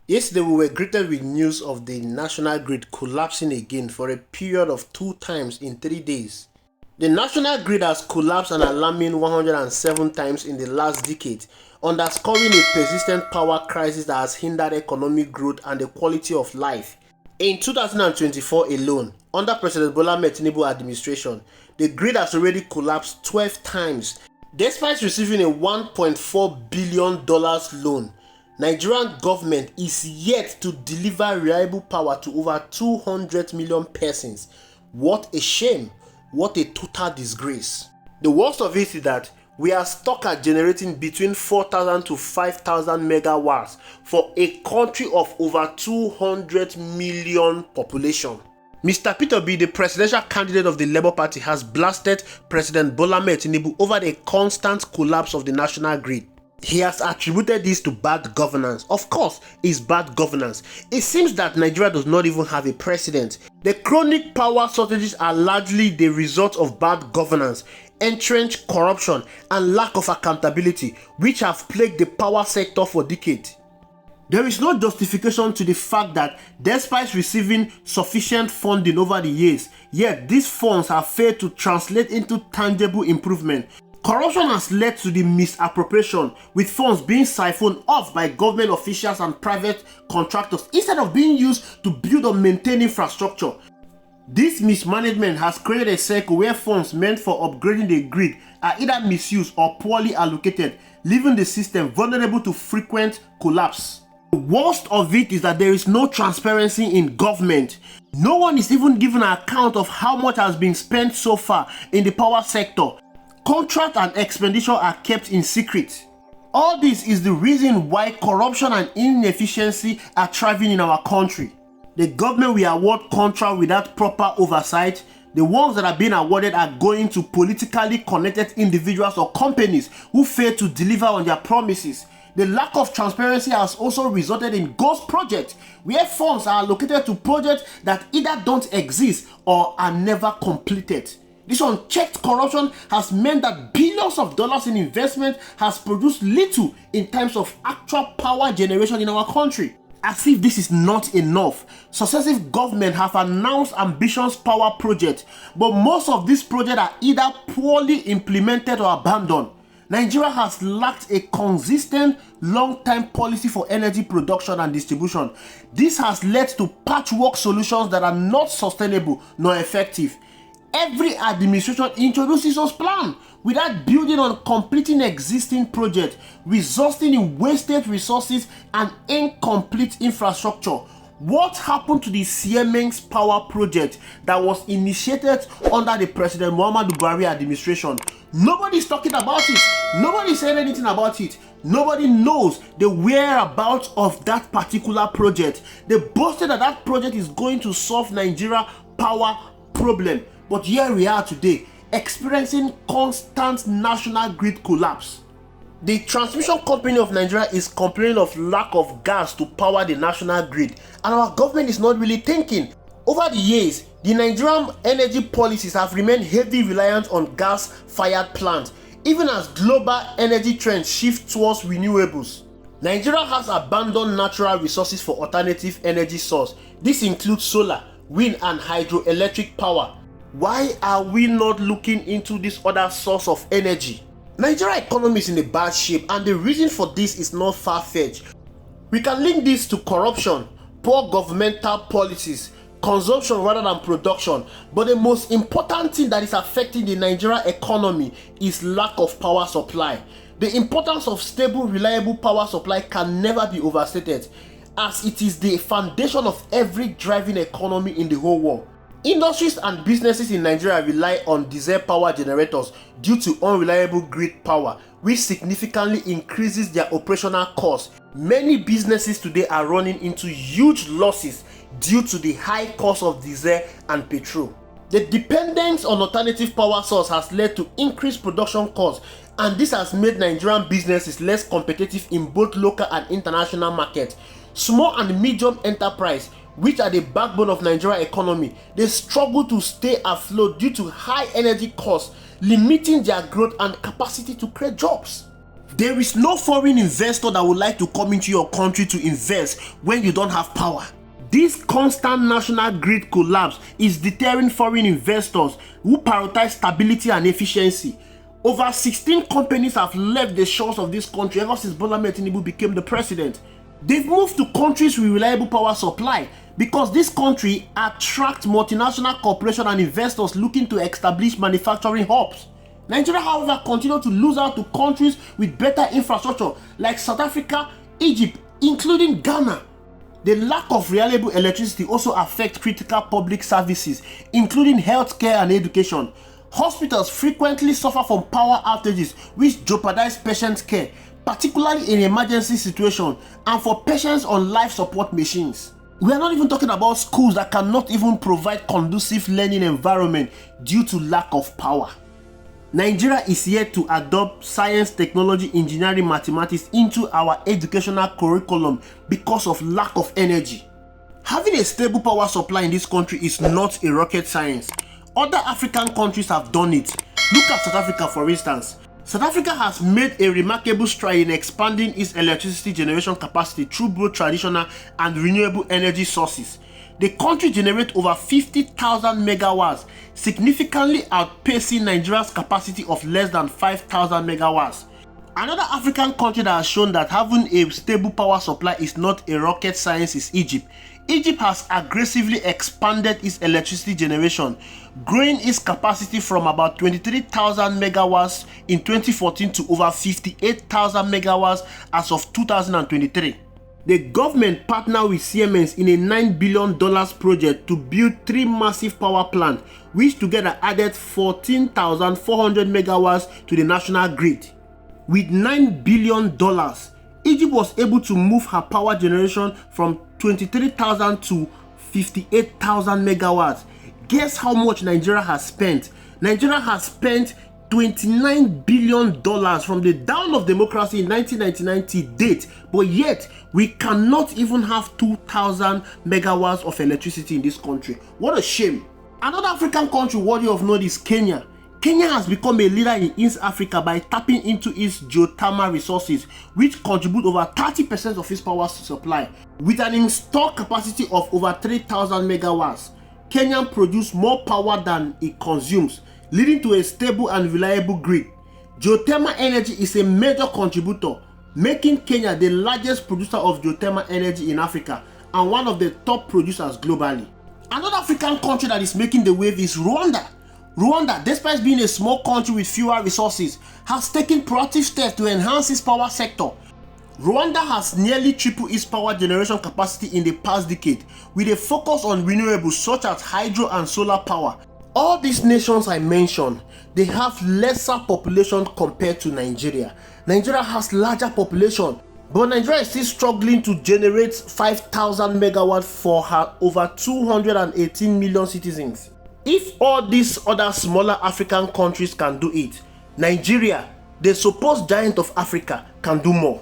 Yesterday, we were greeted with news of the national grid collapsing again for a period of 2 times in 3 days. The national grid has collapsed an alarming 107 times in the last decade, underscoring a persistent power crisis that has hindered economic growth and the quality of life. In 2024 alone, under President Bola Tinubu administration, the grid has already collapsed 12 times. Despite receiving a $1.4 billion loan, Nigerian government is yet to deliver reliable power to over 200 million persons. What a shame! What a total disgrace. The worst of it is that we are stuck at generating between 4,000 to 5,000 megawatts for a country of over 200 million population. Mr. Peter B, the presidential candidate of the Labour Party, has blasted President Bola Tinubu over the constant collapse of the national grid. He has attributed this to bad governance. Of course, it's bad governance. It seems that Nigeria does not even have a president. The chronic power shortages are largely the result of bad governance, entrenched corruption, and lack of accountability, which have plagued the power sector for decades. There is no justification to the fact that despite receiving sufficient funding over the years, yet these funds have failed to translate into tangible improvement. Corruption has led to the misappropriation, with funds being siphoned off by government officials and private contractors instead of being used to build or maintain infrastructure. This mismanagement has created a cycle where funds meant for upgrading the grid are either misused or poorly allocated, leaving the system vulnerable to frequent collapse. The worst of it is that there is no transparency in government. No one is even given an account of how much has been spent so far in the power sector. Contract and expenditure are kept in secret. All this is the reason why corruption and inefficiency are thriving in our country. The government will award contracts without proper oversight. The ones that are being awarded are going to politically connected individuals or companies who fail to deliver on their promises. The lack of transparency has also resulted in ghost projects, where funds are allocated to projects that either don't exist or are never completed. This unchecked corruption has meant that billions of dollars in investment has produced little in terms of actual power generation in our country. As if this is not enough, successive governments have announced ambitious power projects, but most of these projects are either poorly implemented or abandoned. Nigeria has lacked a consistent long-term policy for energy production and distribution. This has led to patchwork solutions that are not sustainable nor effective. Every administration introduces its plan without building on completing existing projects, resulting in wasted resources and incomplete infrastructure. What happened to the Siemens power project that was initiated under the President Muhammadu Buhari administration? Nobody is talking about it. Nobody is saying anything about it. Nobody knows the whereabouts of that particular project. They boasted that that project is going to solve Nigeria power problem. But here we are today, experiencing constant national grid collapse. The transmission company of Nigeria is complaining of lack of gas to power the national grid, and our government is not really thinking. Over the years, the Nigerian energy policies have remained heavily reliant on gas-fired plants, even as global energy trends shift towards renewables. Nigeria has abandoned natural resources for alternative energy sources. This includes solar, wind, and hydroelectric power. Why are we not looking into this other source of energy? Nigeria economy is in a bad shape, and the reason for this is not far-fetched. We can link this to corruption, poor governmental policies, consumption rather than production, but the most important thing that is affecting the Nigeria economy is lack of power supply. The importance of stable, reliable power supply can never be overstated, as it is the foundation of every driving economy in the whole world. Industries and businesses in Nigeria rely on diesel power generators due to unreliable grid power, which significantly increases their operational costs. Many businesses today are running into huge losses due to the high cost of diesel and petrol. The dependence on alternative power source has led to increased production costs, and this has made Nigerian businesses less competitive in both local and international markets. Small and medium enterprise, which are the backbone of Nigeria economy, they struggle to stay afloat due to high energy costs, limiting their growth and capacity to create jobs. There is no foreign investor that would like to come into your country to invest when you don't have power. This constant national grid collapse is deterring foreign investors who prioritize stability and efficiency. Over 16 companies have left the shores of this country ever since Bola Ahmed Tinubu became the president. They've moved to countries with reliable power supply because this country attracts multinational corporations and investors looking to establish manufacturing hubs. Nigeria, however, continues to lose out to countries with better infrastructure like South Africa, Egypt, including Ghana. The lack of reliable electricity also affects critical public services, including healthcare and education. Hospitals frequently suffer from power outages, which jeopardize patient care, particularly in emergency situations and for patients on life support machines. We are not even talking about schools that cannot even provide conducive learning environment due to lack of power. Nigeria is yet to adopt science, technology, engineering, mathematics into our educational curriculum because of lack of energy. Having a stable power supply in this country is not a rocket science. Other African countries have done it. Look at South Africa, for instance. South Africa has made a remarkable stride in expanding its electricity generation capacity through both traditional and renewable energy sources. The country generates over 50,000 megawatts, significantly outpacing Nigeria's capacity of less than 5,000 megawatts. Another African country that has shown that having a stable power supply is not a rocket science is Egypt. Egypt has aggressively expanded its electricity generation, growing its capacity from about 23,000 megawatts in 2014 to over 58,000 megawatts as of 2023. The government partnered with Siemens in a $9 billion project to build 3 massive power plants, which together added 14,400 megawatts to the national grid. With $9 billion, Egypt was able to move her power generation from 23,000 to 58,000 megawatts. Guess how much Nigeria has spent? Nigeria has spent $29 billion from the dawn of democracy in 1999 to date, but yet we cannot even have 2,000 megawatts of electricity in this country. What a shame. Another African country worthy of note is Kenya. Kenya has become a leader in East Africa by tapping into its geothermal resources, which contribute over 30% of its power supply. With an installed capacity of over 3,000 megawatts, Kenya produces more power than it consumes, leading to a stable and reliable grid. Geothermal energy is a major contributor, making Kenya the largest producer of geothermal energy in Africa and one of the top producers globally. Another African country that is making the wave is Rwanda. Rwanda, despite being a small country with fewer resources, has taken proactive steps to enhance its power sector. Rwanda has nearly tripled its power generation capacity in the past decade, with a focus on renewables such as hydro and solar power. All these nations I mentioned, they have lesser population compared to Nigeria. Nigeria has larger population, but Nigeria is still struggling to generate 5,000 megawatts for her over 218 million citizens. If all these other smaller African countries can do it, Nigeria, the supposed giant of Africa, can do more.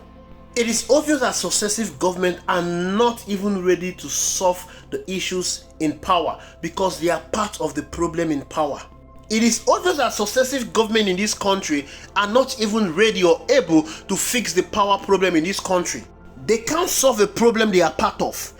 It is obvious that successive governments are not even ready to solve the issues in power because they are part of the problem in power. It is obvious that successive governments in this country are not even ready or able to fix the power problem in this country. They can't solve the problem they are part of.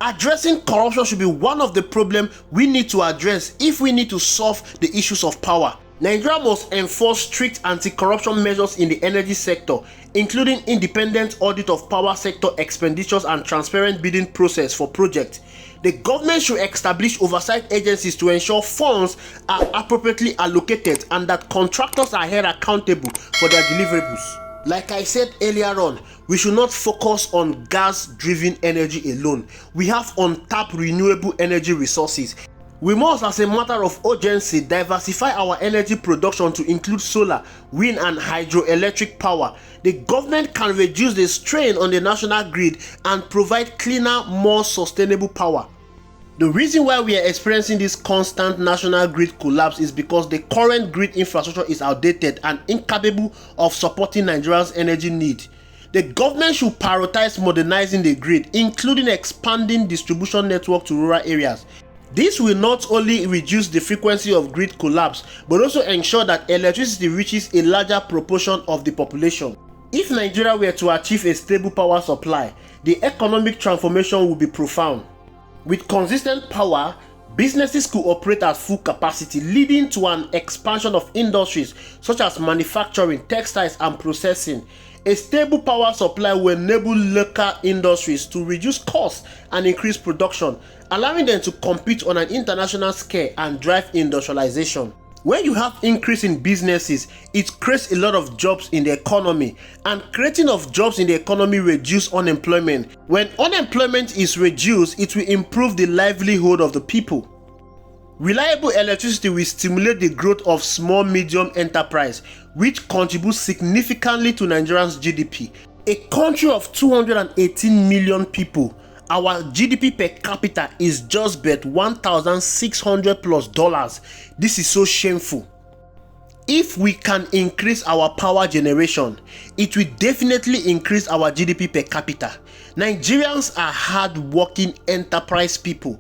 Addressing corruption should be one of the problems we need to address if we need to solve the issues of power. Nigeria must enforce strict anti-corruption measures in the energy sector, including independent audit of power sector expenditures and transparent bidding process for projects. The government should establish oversight agencies to ensure funds are appropriately allocated and that contractors are held accountable for their deliverables. Like I said earlier on, we should not focus on gas-driven energy alone. We have untapped renewable energy resources. We must, as a matter of urgency, diversify our energy production to include solar, wind and hydroelectric power. The government can reduce the strain on the national grid and provide cleaner, more sustainable power. The reason why we are experiencing this constant national grid collapse is because the current grid infrastructure is outdated and incapable of supporting Nigeria's energy need. The government should prioritize modernizing the grid, including expanding distribution network to rural areas. This will not only reduce the frequency of grid collapse, but also ensure that electricity reaches a larger proportion of the population. If Nigeria were to achieve a stable power supply, the economic transformation would be profound. With consistent power, businesses could operate at full capacity, leading to an expansion of industries such as manufacturing, textiles, and processing. A stable power supply will enable local industries to reduce costs and increase production, allowing them to compete on an international scale and drive industrialization. When you have increase in businesses, it creates a lot of jobs in the economy, and creating of jobs in the economy reduce unemployment. When unemployment is reduced, it will improve the livelihood of the people. Reliable electricity will stimulate the growth of small-medium enterprise, which contributes significantly to Nigeria's GDP. A country of 218 million people, our GDP per capita is just but $1,600+. This is so shameful. If we can increase our power generation, it will definitely increase our GDP per capita. Nigerians are hard-working enterprise people.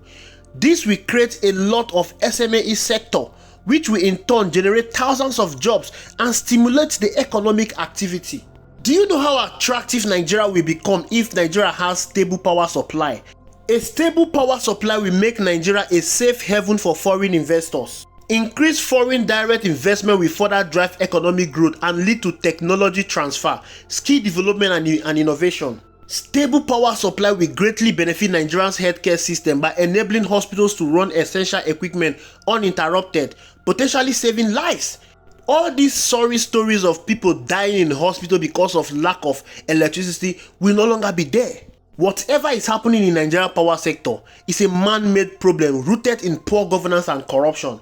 This will create a lot of SME sector, which will in turn generate thousands of jobs and stimulate the economic activity. Do you know how attractive Nigeria will become if Nigeria has stable power supply? A stable power supply will make Nigeria a safe haven for foreign investors. Increased foreign direct investment will further drive economic growth and lead to technology transfer, skill development, and innovation. Stable power supply will greatly benefit Nigeria's healthcare system by enabling hospitals to run essential equipment uninterrupted, potentially saving lives. All these sorry stories of people dying in the hospital because of lack of electricity will no longer be there. Whatever is happening in Nigerian power sector is a man-made problem rooted in poor governance and corruption.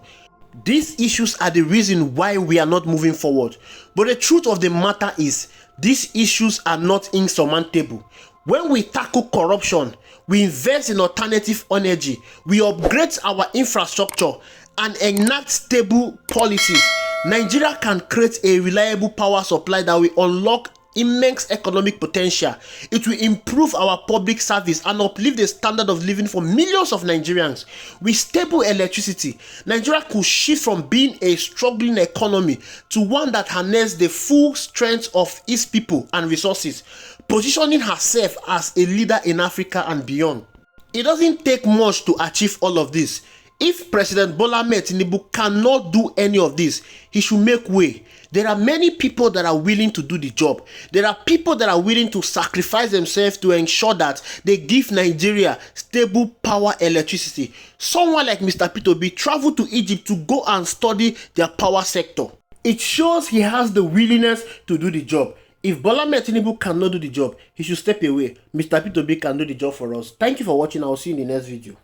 These issues are the reason why we are not moving forward. But the truth of the matter is, these issues are not insurmountable. When we tackle corruption, we invest in alternative energy, we upgrade our infrastructure, and enact stable policies, Nigeria can create a reliable power supply that will unlock immense economic potential. It will improve our public service and uplift the standard of living for millions of Nigerians. With stable electricity, Nigeria could shift from being a struggling economy to one that harnesses the full strength of its people and resources, positioning herself as a leader in Africa and beyond. It doesn't take much to achieve all of this. If President Bola Ahmed Tinubu cannot do any of this, he should make way. There are many people that are willing to do the job. There are people that are willing to sacrifice themselves to ensure that they give Nigeria stable power electricity. Someone like Mr. P2B traveled to Egypt to go and study their power sector. It shows he has the willingness to do the job. If Bola Ahmed Tinubu cannot do the job, he should step away. Mr. P2B can do the job for us. Thank you for watching. I will see you in the next video.